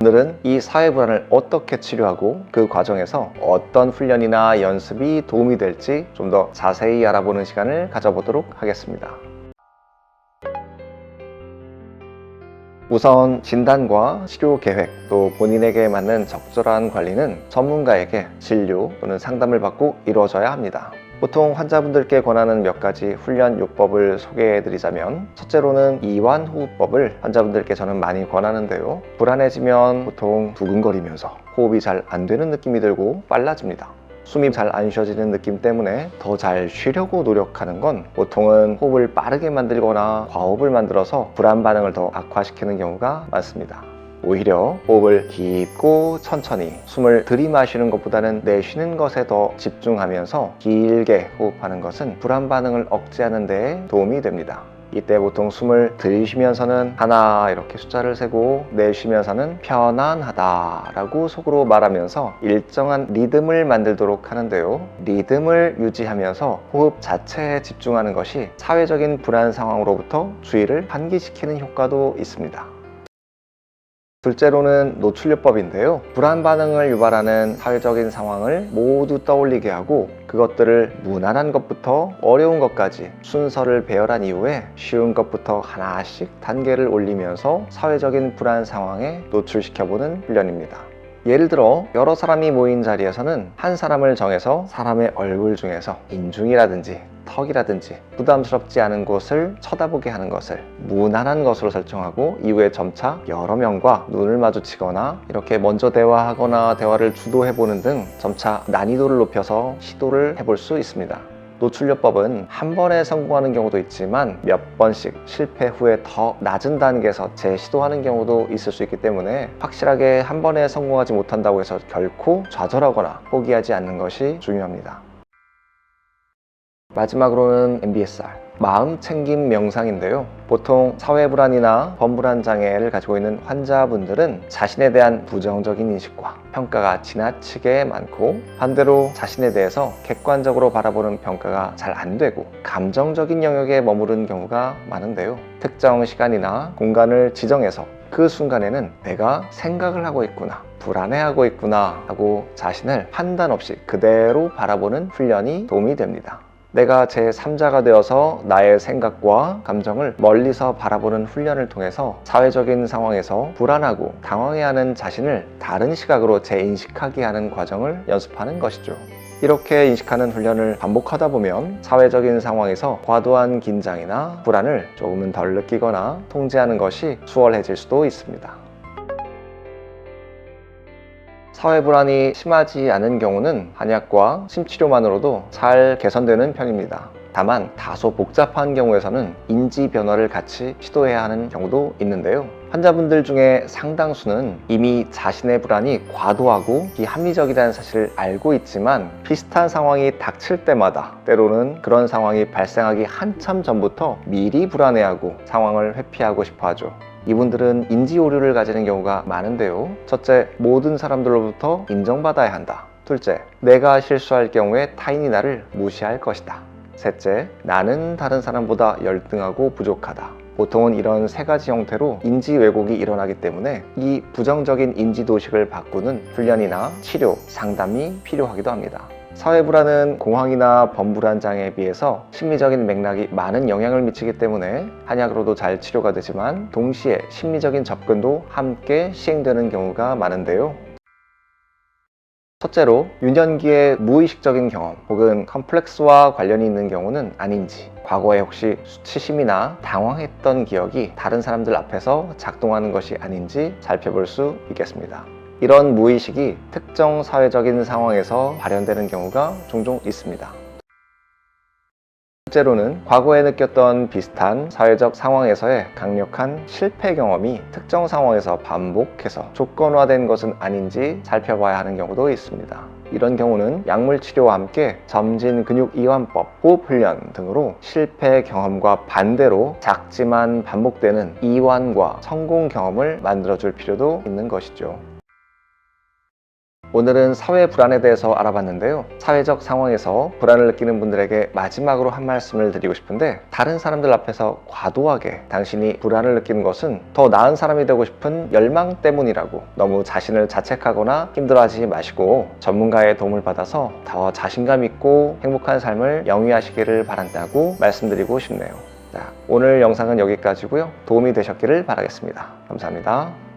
오늘은 이 사회불안을 어떻게 치료하고 그 과정에서 어떤 훈련이나 연습이 도움이 될지 좀 더 자세히 알아보는 시간을 가져보도록 하겠습니다. 우선 진단과 치료 계획, 또 본인에게 맞는 적절한 관리는 전문가에게 진료 또는 상담을 받고 이루어져야 합니다. 보통 환자분들께 권하는 몇 가지 훈련 요법을 소개해드리자면, 첫째로는 이완호흡법을 환자분들께 저는 많이 권하는데요. 불안해지면 보통 두근거리면서 호흡이 잘 안 되는 느낌이 들고 빨라집니다. 숨이 잘 안 쉬어지는 느낌 때문에 더 잘 쉬려고 노력하는 건 보통은 호흡을 빠르게 만들거나 과호흡을 만들어서 불안 반응을 더 악화시키는 경우가 많습니다. 오히려 호흡을 깊고 천천히 숨을 들이마시는 것보다는 내쉬는 것에 더 집중하면서 길게 호흡하는 것은 불안 반응을 억제하는 데 도움이 됩니다. 이때 보통 숨을 들이쉬면서는 하나 이렇게 숫자를 세고, 내쉬면서는 편안하다 라고 속으로 말하면서 일정한 리듬을 만들도록 하는데요. 리듬을 유지하면서 호흡 자체에 집중하는 것이 사회적인 불안 상황으로부터 주의를 환기시키는 효과도 있습니다. 둘째로는 노출요법인데요. 불안 반응을 유발하는 사회적인 상황을 모두 떠올리게 하고, 그것들을 무난한 것부터 어려운 것까지 순서를 배열한 이후에 쉬운 것부터 하나씩 단계를 올리면서 사회적인 불안 상황에 노출시켜보는 훈련입니다. 예를 들어 여러 사람이 모인 자리에서는 한 사람을 정해서 사람의 얼굴 중에서 인중이라든지 턱이라든지 부담스럽지 않은 곳을 쳐다보게 하는 것을 무난한 것으로 설정하고, 이후에 점차 여러 명과 눈을 마주치거나 이렇게 먼저 대화하거나 대화를 주도해보는 등 점차 난이도를 높여서 시도를 해볼 수 있습니다. 노출요법은 한 번에 성공하는 경우도 있지만 몇 번씩 실패 후에 더 낮은 단계에서 재시도하는 경우도 있을 수 있기 때문에, 확실하게 한 번에 성공하지 못한다고 해서 결코 좌절하거나 포기하지 않는 것이 중요합니다. 마지막으로는 MBSR, 마음챙김 명상인데요. 보통 사회불안이나 범불안 장애를 가지고 있는 환자분들은 자신에 대한 부정적인 인식과 평가가 지나치게 많고, 반대로 자신에 대해서 객관적으로 바라보는 평가가 잘 안 되고 감정적인 영역에 머무른 경우가 많은데요. 특정 시간이나 공간을 지정해서 그 순간에는 내가 생각을 하고 있구나, 불안해하고 있구나 하고 자신을 판단 없이 그대로 바라보는 훈련이 도움이 됩니다. 내가 제3자가 되어서 나의 생각과 감정을 멀리서 바라보는 훈련을 통해서 사회적인 상황에서 불안하고 당황해하는 자신을 다른 시각으로 재인식하게 하는 과정을 연습하는 것이죠. 이렇게 인식하는 훈련을 반복하다 보면 사회적인 상황에서 과도한 긴장이나 불안을 조금은 덜 느끼거나 통제하는 것이 수월해질 수도 있습니다. 사회불안이 심하지 않은 경우는 한약과 심치료만으로도 잘 개선되는 편입니다. 다만 다소 복잡한 경우에서는 인지 변화를 같이 시도해야 하는 경우도 있는데요. 환자분들 중에 상당수는 이미 자신의 불안이 과도하고 비합리적이라는 사실을 알고 있지만, 비슷한 상황이 닥칠 때마다 때로는 그런 상황이 발생하기 한참 전부터 미리 불안해하고 상황을 회피하고 싶어 하죠. 이분들은 인지 오류를 가지는 경우가 많은데요. 첫째, 모든 사람들로부터 인정받아야 한다. 둘째, 내가 실수할 경우에 타인이 나를 무시할 것이다. 셋째, 나는 다른 사람보다 열등하고 부족하다. 보통은 이런 세 가지 형태로 인지 왜곡이 일어나기 때문에 이 부정적인 인지 도식을 바꾸는 훈련이나 치료, 상담이 필요하기도 합니다. 사회불안은 공황이나 범불안 장애에 비해서 심리적인 맥락이 많은 영향을 미치기 때문에 한약으로도 잘 치료가 되지만, 동시에 심리적인 접근도 함께 시행되는 경우가 많은데요. 첫째로, 유년기의 무의식적인 경험 혹은 컴플렉스와 관련이 있는 경우는 아닌지, 과거에 혹시 수치심이나 당황했던 기억이 다른 사람들 앞에서 작동하는 것이 아닌지 살펴볼 수 있겠습니다. 이런 무의식이 특정 사회적인 상황에서 발현되는 경우가 종종 있습니다. 둘째로는 과거에 느꼈던 비슷한 사회적 상황에서의 강력한 실패 경험이 특정 상황에서 반복해서 조건화된 것은 아닌지 살펴봐야 하는 경우도 있습니다. 이런 경우는 약물 치료와 함께 점진 근육 이완법, 호흡 훈련 등으로 실패 경험과 반대로 작지만 반복되는 이완과 성공 경험을 만들어줄 필요도 있는 것이죠. 오늘은 사회 불안에 대해서 알아봤는데요. 사회적 상황에서 불안을 느끼는 분들에게 마지막으로 한 말씀을 드리고 싶은데, 다른 사람들 앞에서 과도하게 당신이 불안을 느끼는 것은 더 나은 사람이 되고 싶은 열망 때문이라고 너무 자신을 자책하거나 힘들어하지 마시고 전문가의 도움을 받아서 더 자신감 있고 행복한 삶을 영위하시기를 바란다고 말씀드리고 싶네요. 자, 오늘 영상은 여기까지고요. 도움이 되셨기를 바라겠습니다. 감사합니다.